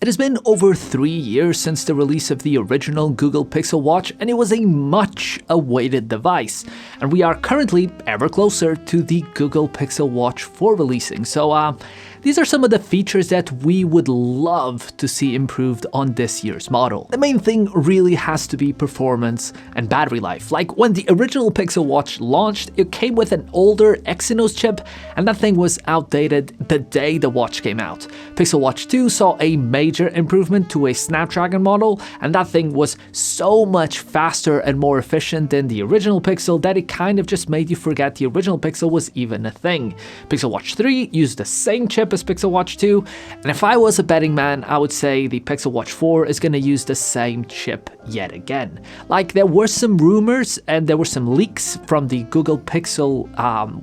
It has been over 3 years since the release of the original Google Pixel Watch, and it was a much awaited device. And we are currently ever closer to the Google Pixel Watch 4 releasing. So these are some of the features that we would love to see improved on this year's model. The main thing really has to be performance and battery life. Like when the original Pixel Watch launched, it came with an older Exynos chip, and that thing was outdated the day the watch came out. Pixel Watch 2 saw a major improvement to a Snapdragon model, and that thing was so much faster and more efficient than the original Pixel that it kind of just made you forget the original Pixel was even a thing. Pixel Watch 3 used the same chip as Pixel Watch 2, and if I was a betting man, I would say the Pixel Watch 4 is going to use the same chip yet again. Like, there were some rumors and there were some leaks from the Google Pixel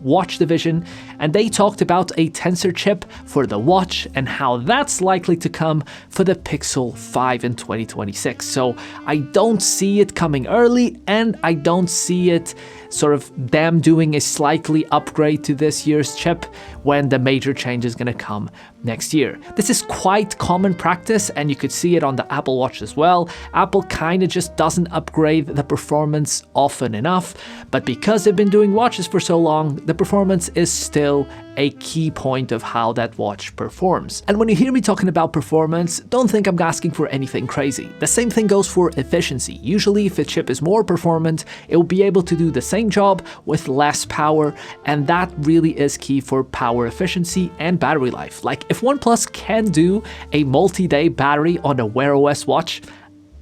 watch division, and they talked about a Tensor chip for the watch and how that's likely to come for the Pixel 5 in 2026. So I don't see it coming early, and I don't see it sort of them doing a slightly upgrade to this year's chip when the major change is going to come next year. This is quite common practice, and you could see it on the Apple Watch as well. Apple kind of just doesn't upgrade the performance often enough, but because they've been doing watches for so long, the performance is still a key point of how that watch performs. And when you hear me talking about performance, don't think I'm asking for anything crazy. The same thing goes for efficiency. Usually if a chip is more performant, it will be able to do the same job with less power, and that really is key for power efficiency and battery life. Like, if OnePlus can do a multi-day battery on a Wear OS watch,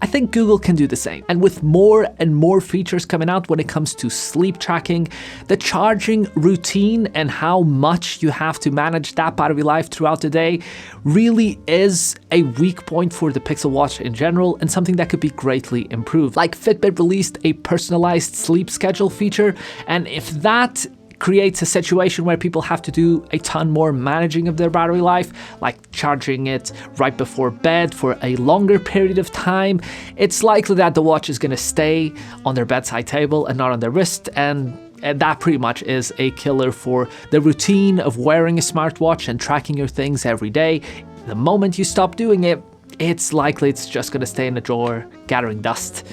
I think Google can do the same. And with more and more features coming out when it comes to sleep tracking, the charging routine and how much you have to manage that battery life throughout the day really is a weak point for the Pixel Watch in general, and something that could be greatly improved. Like, Fitbit released a personalized sleep schedule feature, and if that creates a situation where people have to do a ton more managing of their battery life, like charging it right before bed for a longer period of time, it's likely that the watch is going to stay on their bedside table and not on their wrist, and that pretty much is a killer for the routine of wearing a smartwatch and tracking your things every day. The moment you stop doing it, it's likely it's just going to stay in a drawer gathering dust.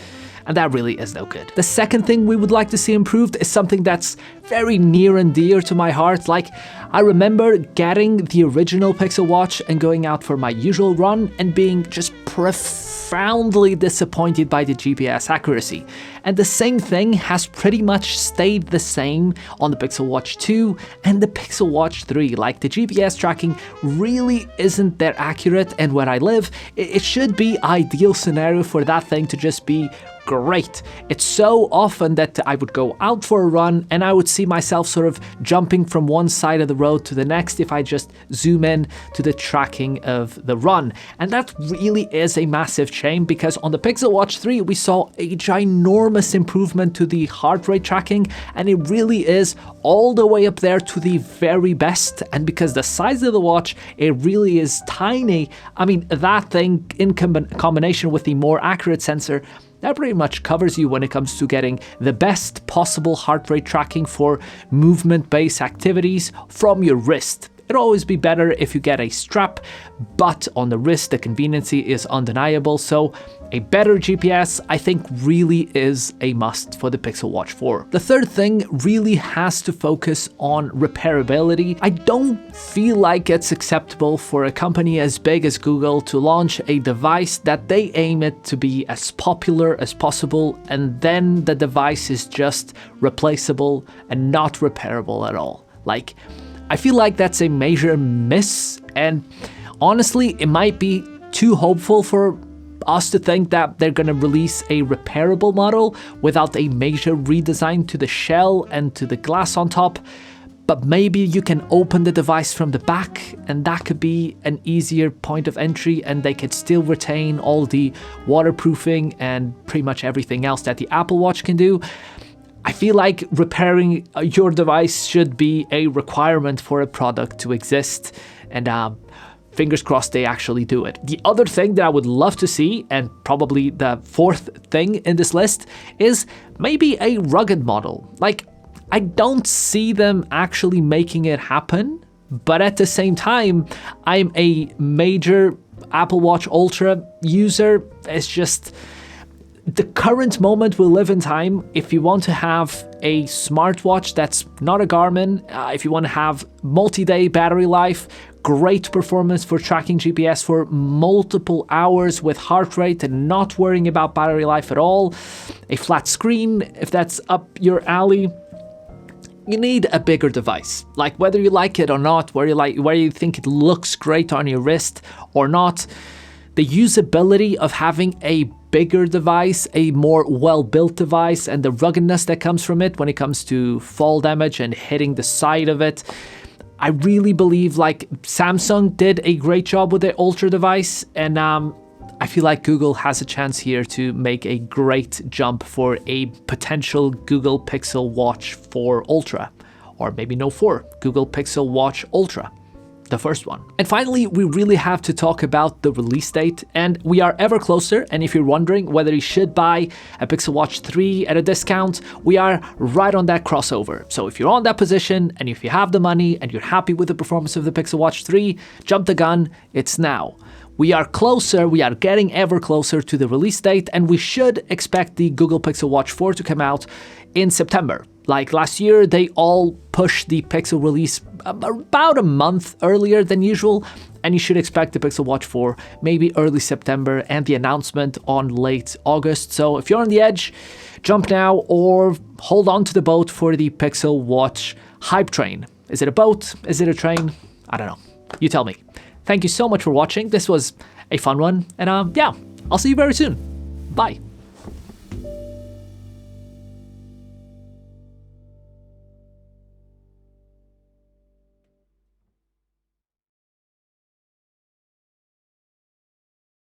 And that really is no good. The second thing we would like to see improved is something that's very near and dear to my heart. Like, I remember getting the original Pixel Watch and going out for my usual run and being just profoundly disappointed by the GPS accuracy. And the same thing has pretty much stayed the same on the Pixel Watch 2 and the Pixel Watch 3. Like, the GPS tracking really isn't that accurate, and where I live, it should be ideal scenario for that thing to just be great. It's so often that I would go out for a run and I would see myself sort of jumping from one side of the road to the next if I just zoom in to the tracking of the run. And that really is a massive shame, because on the Pixel Watch 3 we saw a ginormous improvement to the heart rate tracking, and it really is all the way up there to the very best. And because the size of the watch, it really is tiny. I mean, that thing in combination with the more accurate sensor, that pretty much covers you when it comes to getting the best possible heart rate tracking for movement-based activities from your wrist. It'd always be better if you get a strap, but on the wrist the convenience is undeniable, so a better GPS, I think, really is a must for the Pixel Watch 4. The third thing really has to focus on repairability. I don't feel like it's acceptable for a company as big as Google to launch a device that they aim it to be as popular as possible, and then the device is just replaceable and not repairable at all. Like, I feel like that's a major miss, and honestly, it might be too hopeful for us to think that they're going to release a repairable model without a major redesign to the shell and to the glass on top. But maybe you can open the device from the back, and that could be an easier point of entry, and they could still retain all the waterproofing and pretty much everything else that the Apple Watch can do. I feel like repairing your device should be a requirement for a product to exist, and fingers crossed they actually do it. The other thing that I would love to see, and probably the fourth thing in this list, is maybe a rugged model. Like, I don't see them actually making it happen, but at the same time, I'm a major Apple Watch Ultra user, it's just the current moment we live in time. If you want to have a smartwatch that's not a Garmin, if you want to have multi-day battery life, great performance for tracking GPS for multiple hours with heart rate and not worrying about battery life at all, a flat screen, if that's up your alley, you need a bigger device. Like, whether you like it or not, whether you think it looks great on your wrist or not, the usability of having a bigger device, a more well-built device, and the ruggedness that comes from it when it comes to fall damage and hitting the side of it, I really believe like Samsung did a great job with the Ultra device, and I feel like Google has a chance here to make a great jump for a potential Google Pixel Watch 4 Ultra, or maybe no 4, Google Pixel Watch Ultra, the first one. And finally, we really have to talk about the release date, and we are ever closer. And if you're wondering whether you should buy a Pixel Watch 3 at a discount, we are right on that crossover. So if you're on that position and if you have the money and you're happy with the performance of the Pixel Watch 3, jump the gun, it's now. We are closer, we are getting ever closer to the release date, and we should expect the Google Pixel Watch 4 to come out in September. Like last year, they all pushed the Pixel release about a month earlier than usual, and you should expect the Pixel Watch 4 maybe early September and the announcement on late August. So if you're on the edge, jump now or hold on to the boat for the Pixel Watch hype train. Is it a boat? Is it a train? I don't know. You tell me. Thank you so much for watching. This was a fun one, and yeah, I'll see you very soon. Bye.